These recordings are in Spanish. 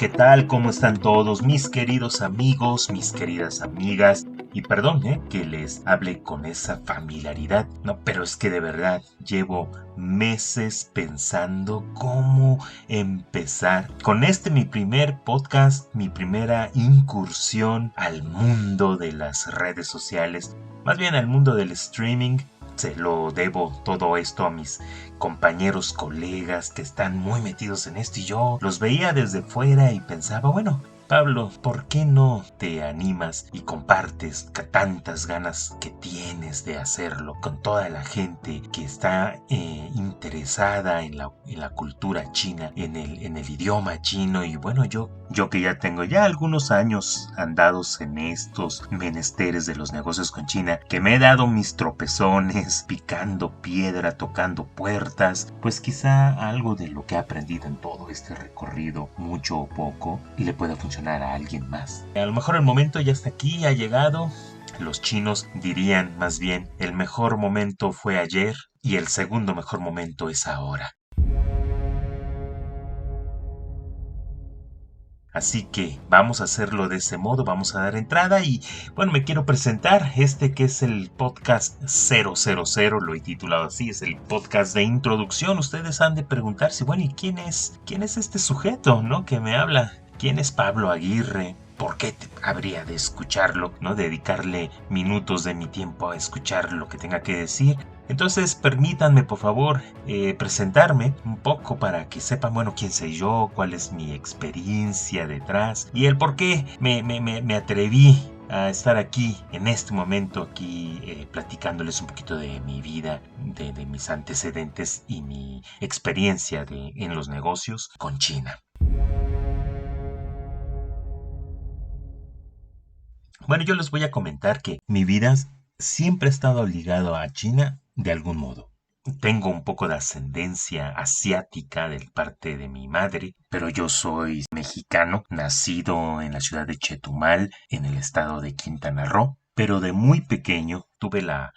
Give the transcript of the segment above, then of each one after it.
¿qué tal? ¿Cómo están todos mis queridos amigos, mis queridas amigas? Y perdón, que les hable con esa familiaridad, no, pero es que de verdad llevo meses pensando cómo empezar con mi primer podcast, mi primera incursión al mundo de las redes sociales, más bien al mundo del streaming. Se lo debo todo esto a mis compañeros, colegas que están muy metidos en esto y yo los veía desde fuera y pensaba, bueno, Pablo, ¿por qué no te animas y compartes tantas ganas que tienes de hacerlo con toda la gente que está interesada en la cultura china, en el idioma chino? Y bueno, yo que ya tengo ya algunos años andados en estos menesteres de los negocios con China, que me he dado mis tropezones, picando piedra, tocando puertas, pues quizá algo de lo que he aprendido en todo este recorrido, mucho o poco, le pueda funcionar a alguien más. A lo mejor el momento ya está aquí, ha llegado. Los chinos dirían más bien, el mejor momento fue ayer y el segundo mejor momento es ahora. Así que vamos a hacerlo de ese modo, vamos a dar entrada y bueno, me quiero presentar, que es el podcast 000, lo he titulado así, es el podcast de introducción. Ustedes han de preguntarse, bueno, ¿y quién es este sujeto, no? Que me habla. ¿Quién es Pablo Aguirre? ¿Por qué habría de escucharlo, no? Dedicarle minutos de mi tiempo a escuchar lo que tenga que decir. Entonces permítanme por favor presentarme un poco para que sepan, bueno, quién soy yo, cuál es mi experiencia detrás y el por qué me atreví a estar aquí, en este momento, aquí platicándoles un poquito de mi vida, de mis antecedentes y mi experiencia en los negocios con China. Bueno, yo les voy a comentar que mi vida siempre ha estado ligado a China de algún modo. Tengo un poco de ascendencia asiática de parte de mi madre, pero yo soy mexicano, nacido en la ciudad de Chetumal, en el estado de Quintana Roo. Pero de muy pequeño tuve la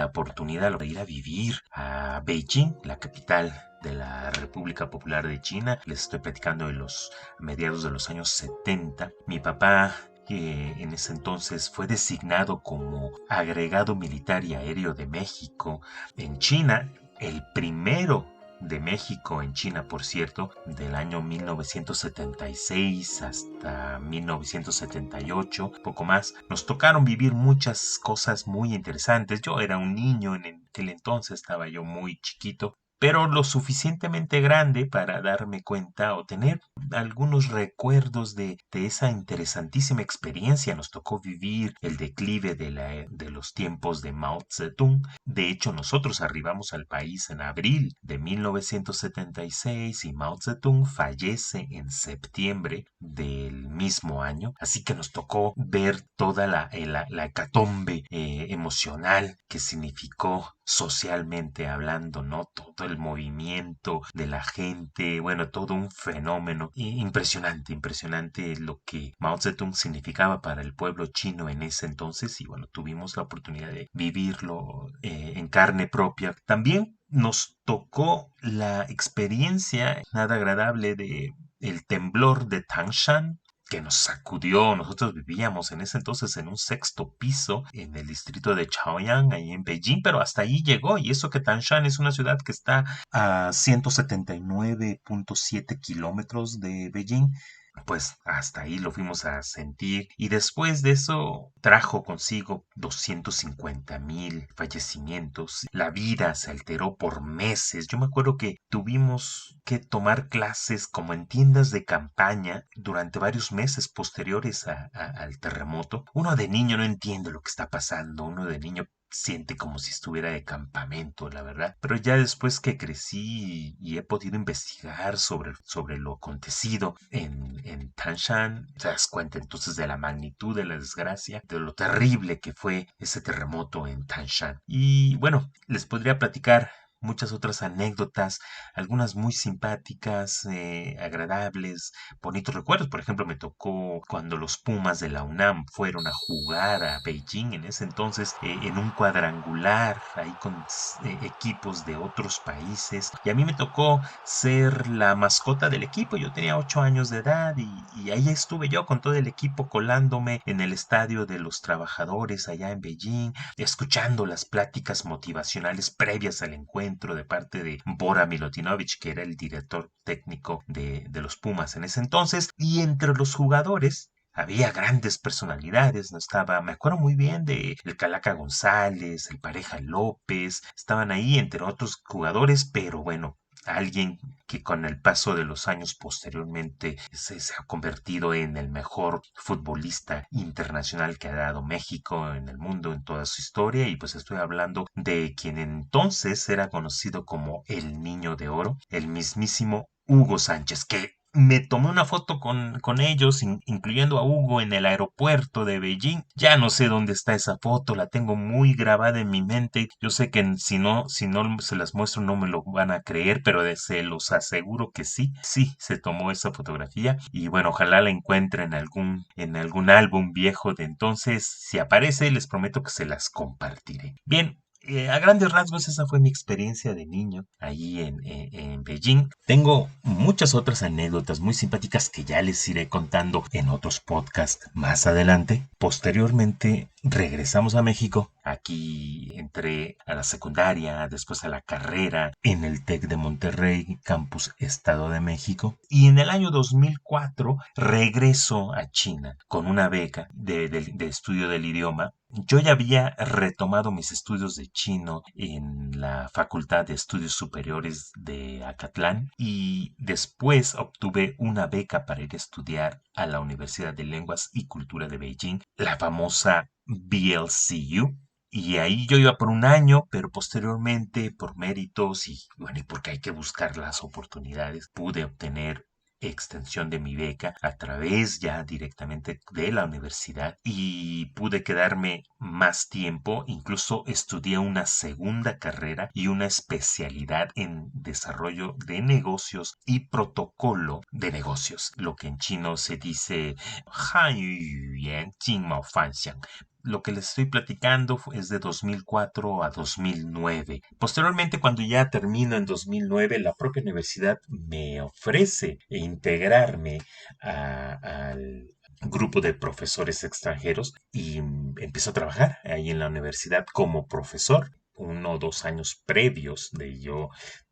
oportunidad de ir a vivir a Beijing, la capital de la República Popular de China. Les estoy platicando de los mediados de los años 70. Mi papá, que en ese entonces fue designado como agregado militar y aéreo de México en China, el primero de México en China, por cierto, del año 1976 hasta 1978, poco más. Nos tocaron vivir muchas cosas muy interesantes. Yo era un niño en aquel entonces, estaba yo muy chiquito, pero lo suficientemente grande para darme cuenta o tener algunos recuerdos de esa interesantísima experiencia. Nos tocó vivir el declive de los tiempos de Mao Zedong. De hecho, nosotros arribamos al país en abril de 1976 y Mao Zedong fallece en septiembre del mismo año. Así que nos tocó ver toda la hecatombe emocional que significó socialmente hablando, ¿no? Todo el movimiento de la gente, bueno, todo un fenómeno impresionante, impresionante lo que Mao Zedong significaba para el pueblo chino en ese entonces y bueno, tuvimos la oportunidad de vivirlo en carne propia. También nos tocó la experiencia nada agradable de el temblor de Tangshan, que nos sacudió. Nosotros vivíamos en ese entonces en un sexto piso en el distrito de Chaoyang, ahí en Beijing, pero hasta ahí llegó. Y eso que Tangshan es una ciudad que está a 179.7 kilómetros de Beijing, pues hasta ahí lo fuimos a sentir y después de eso trajo consigo 250,000 fallecimientos. La vida se alteró por meses. Yo me acuerdo que tuvimos que tomar clases como en tiendas de campaña durante varios meses posteriores al terremoto. Uno de niño no entiende lo que está pasando. Uno de niño siente como si estuviera de campamento, la verdad. Pero ya después que crecí y he podido investigar sobre lo acontecido en Tangshan, te das cuenta entonces de la magnitud de la desgracia, de lo terrible que fue ese terremoto en Tangshan. Y bueno, les podría platicar muchas otras anécdotas, algunas muy simpáticas, agradables, bonitos recuerdos. Por ejemplo, me tocó cuando los Pumas de la UNAM fueron a jugar a Beijing en ese entonces, en un cuadrangular, ahí con equipos de otros países. Y a mí me tocó ser la mascota del equipo. Yo tenía 8 años de edad y ahí estuve yo con todo el equipo colándome en el estadio de los trabajadores allá en Beijing, escuchando las pláticas motivacionales previas al encuentro de parte de Bora Milutinovic, que era el director técnico de los Pumas en ese entonces. Y entre los jugadores había grandes personalidades, ¿no? Me acuerdo muy bien de el Calaca González, el Pareja López, estaban ahí entre otros jugadores, pero bueno, alguien que con el paso de los años posteriormente se ha convertido en el mejor futbolista internacional que ha dado México en el mundo en toda su historia, y pues estoy hablando de quien entonces era conocido como el Niño de Oro, el mismísimo Hugo Sánchez, que me tomé una foto con ellos, incluyendo a Hugo, en el aeropuerto de Beijing. Ya no sé dónde está esa foto, la tengo muy grabada en mi mente. Yo sé que si no se las muestro no me lo van a creer, pero se los aseguro que sí, sí se tomó esa fotografía. Y bueno, ojalá la encuentre en algún álbum viejo de entonces. Si aparece, les prometo que se las compartiré. Bien, a grandes rasgos, esa fue mi experiencia de niño allí en Beijing. Tengo muchas otras anécdotas muy simpáticas que ya les iré contando en otros podcasts más adelante. Posteriormente regresamos a México. Aquí entré a la secundaria, después a la carrera en el TEC de Monterrey, campus Estado de México. Y en el año 2004 regreso a China con una beca de estudio del idioma. Yo ya había retomado mis estudios de chino en la Facultad de Estudios Superiores de Acatlán y después obtuve una beca para ir a estudiar a la Universidad de Lenguas y Cultura de Beijing, la famosa BLCU. Y ahí yo iba por un año, pero posteriormente, por méritos y bueno, y porque hay que buscar las oportunidades, pude obtener extensión de mi beca a través ya directamente de la universidad y pude quedarme más tiempo. Incluso estudié una segunda carrera y una especialidad en desarrollo de negocios y protocolo de negocios, lo que en chino se dice Han Jin Mao Fan Xiang. Lo que les estoy platicando es de 2004 a 2009. Posteriormente, cuando ya termino en 2009, la propia universidad me ofrece integrarme al grupo de profesores extranjeros y empiezo a trabajar ahí en la universidad como profesor. 1 o 2 años previos de yo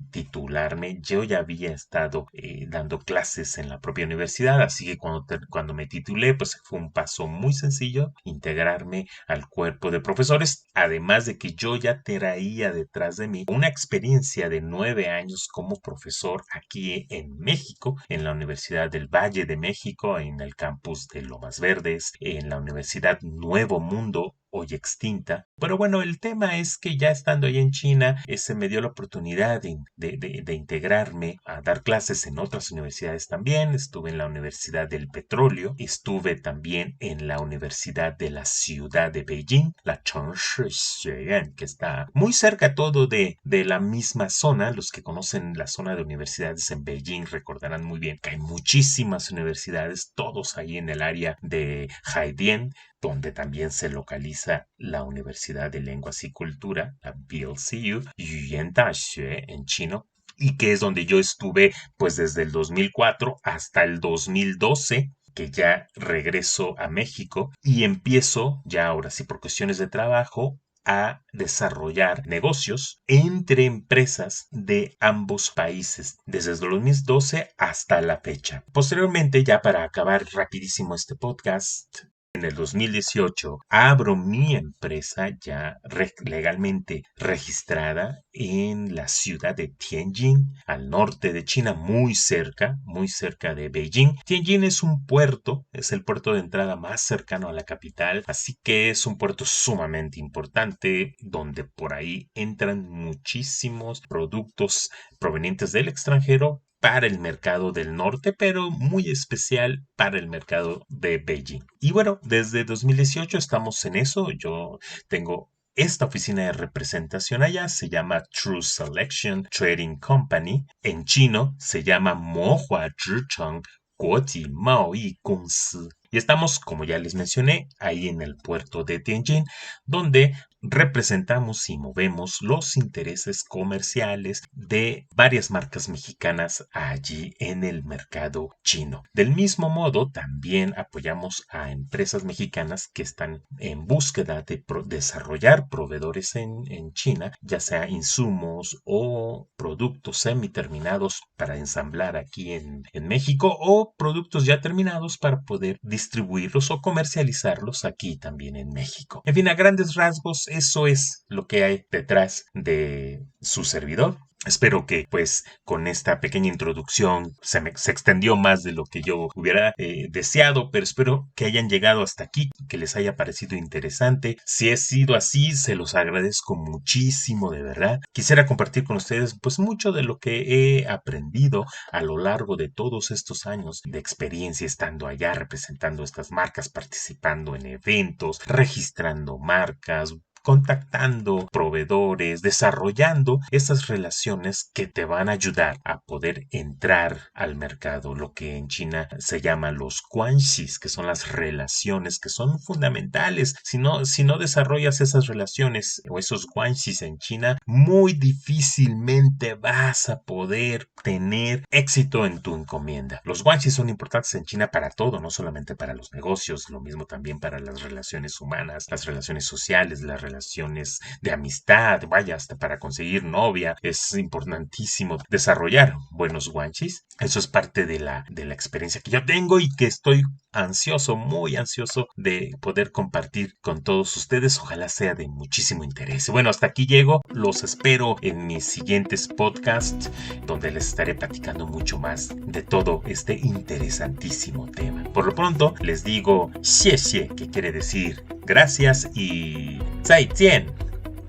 titularme, yo ya había estado dando clases en la propia universidad, así que cuando me titulé, pues fue un paso muy sencillo integrarme al cuerpo de profesores, además de que yo ya traía detrás de mí una experiencia de 9 años como profesor aquí en México, en la Universidad del Valle de México, en el campus de Lomas Verdes, en la Universidad Nuevo Mundo, hoy extinta. Pero bueno, el tema es que ya estando ahí en China, se me dio la oportunidad de integrarme a dar clases en otras universidades también. Estuve en la Universidad del Petróleo, estuve también en la Universidad de la Ciudad de Beijing, la Chengshi Xueyuan, que está muy cerca todo de la misma zona. Los que conocen la zona de universidades en Beijing recordarán muy bien que hay muchísimas universidades, todos ahí en el área de Haidian, donde también se localiza la Universidad de Lenguas y Cultura, la BLCU, Yuyan Daxue en chino, y que es donde yo estuve pues desde el 2004 hasta el 2012, que ya regreso a México y empiezo, ya ahora sí por cuestiones de trabajo, a desarrollar negocios entre empresas de ambos países desde el 2012 hasta la fecha. Posteriormente, ya para acabar rapidísimo este podcast, en el 2018 abro mi empresa ya legalmente registrada en la ciudad de Tianjin, al norte de China, muy cerca de Beijing. Tianjin es un puerto, es el puerto de entrada más cercano a la capital, así que es un puerto sumamente importante donde por ahí entran muchísimos productos provenientes del extranjero para el mercado del norte, pero muy especial para el mercado de Beijing. Y bueno, desde 2018 estamos en eso. Yo tengo esta oficina de representación allá se llama True Selection Trading Company. En chino se llama Mohua Zhicheng Guoji Maoyi Gongsi. Y estamos, como ya les mencioné, ahí en el puerto de Tianjin, donde representamos y movemos los intereses comerciales de varias marcas mexicanas allí en el mercado chino. Del mismo modo, también apoyamos a empresas mexicanas que están en búsqueda de desarrollar proveedores en China, ya sea insumos o productos semiterminados para ensamblar aquí en México o productos ya terminados para poder distribuirlos o comercializarlos aquí también en México. En fin, a grandes rasgos, eso es lo que hay detrás de su servidor. Espero que pues con esta pequeña introducción se extendió más de lo que yo hubiera deseado, pero espero que hayan llegado hasta aquí, que les haya parecido interesante. Si ha sido así, se los agradezco muchísimo, de verdad. Quisiera compartir con ustedes pues mucho de lo que he aprendido a lo largo de todos estos años de experiencia estando allá, representando estas marcas, participando en eventos, registrando marcas, contactando proveedores, desarrollando esas relaciones que te van a ayudar a poder entrar al mercado, lo que en China se llama los guanxis, que son las relaciones que son fundamentales. Si no desarrollas esas relaciones o esos guanxis en China, muy difícilmente vas a poder tener éxito en tu encomienda. Los guanxis son importantes en China para todo, no solamente para los negocios, lo mismo también para las relaciones humanas, las relaciones sociales, las relaciones de amistad, vaya, hasta para conseguir novia es importantísimo desarrollar buenos guanxis. Eso es parte de la experiencia que yo tengo y que estoy ansioso, muy ansioso de poder compartir con todos ustedes. Ojalá sea de muchísimo interés. Bueno, hasta aquí llego. Los espero en mis siguientes podcasts, donde les estaré platicando mucho más de todo este interesantísimo tema. Por lo pronto, les digo xie xie, que quiere decir gracias, y 再见.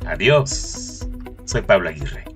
Adiós. Soy Pablo Aguirre.